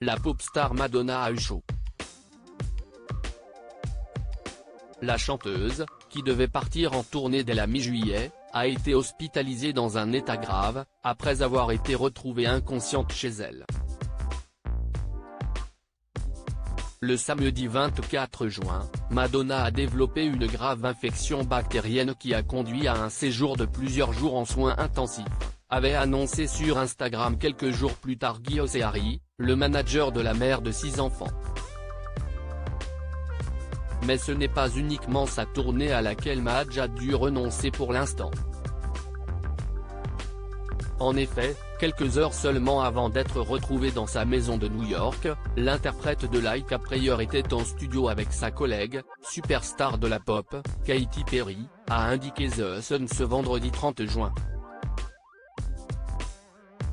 la pop star Madonna a eu chaud. La chanteuse, qui devait partir en tournée dès la mi-juillet, a été hospitalisée dans un état grave, après avoir été retrouvée inconsciente chez elle. Le samedi 24 juin, Madonna a développé une grave infection bactérienne qui a conduit à un séjour de plusieurs jours en soins intensifs, avait annoncé sur Instagram quelques jours plus tard Guy Oseari, le manager de la mère de 6 enfants. Mais ce n'est pas uniquement sa tournée à laquelle Madge a dû renoncer pour l'instant. En effet, quelques heures seulement avant d'être retrouvée dans sa maison de New York, l'interprète de Like a Prayer était en studio avec sa collègue, superstar de la pop, Katy Perry, a indiqué The Sun ce vendredi 30 juin.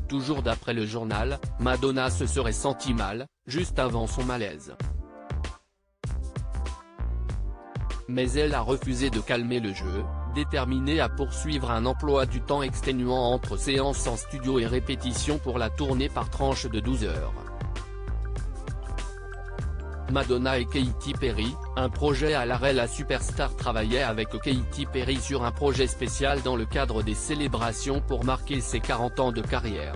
Toujours d'après le journal, Madonna se serait sentie mal, juste avant son malaise. Mais elle a refusé de calmer le jeu, déterminée à poursuivre un emploi du temps exténuant entre séances en studio et répétitions pour la tournée par tranche de 12 heures. Madonna et Katy Perry, un projet à l'arrêt. La superstar travaillait avec Katy Perry sur un projet spécial dans le cadre des célébrations pour marquer ses 40 ans de carrière.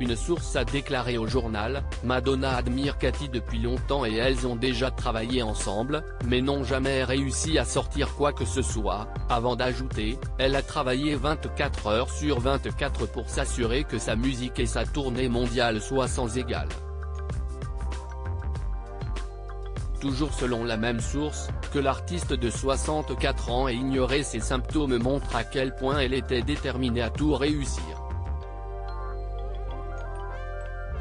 Une source a déclaré au journal, Madonna admire Katy depuis longtemps et elles ont déjà travaillé ensemble, mais n'ont jamais réussi à sortir quoi que ce soit, avant d'ajouter, elle a travaillé 24 heures sur 24 pour s'assurer que sa musique et sa tournée mondiale soient sans égal. Toujours selon la même source, que l'artiste de 64 ans ait ignoré ses symptômes montre à quel point elle était déterminée à tout réussir.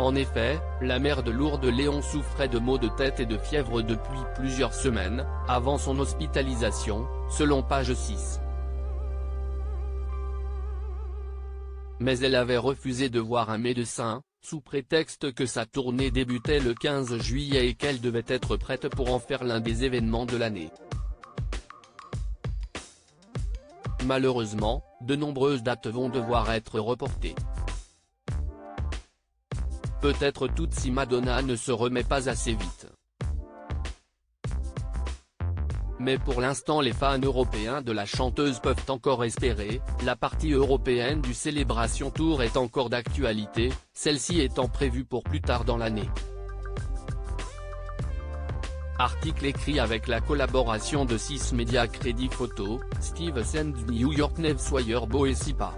En effet, la mère de Lourdes Léon souffrait de maux de tête et de fièvre depuis plusieurs semaines, avant son hospitalisation, selon page 6. Mais elle avait refusé de voir un médecin, sous prétexte que sa tournée débutait le 15 juillet et qu'elle devait être prête pour en faire l'un des événements de l'année. Malheureusement, de nombreuses dates vont devoir être reportées. Peut-être toutes si Madonna ne se remet pas assez vite. Mais pour l'instant les fans européens de la chanteuse peuvent encore espérer, la partie européenne du Celebration Tour est encore d'actualité, celle-ci étant prévue pour plus tard dans l'année. Article écrit avec la collaboration de 6 médias Crédit Photo, Steve Send, New York Nevswire Bo et Sipa.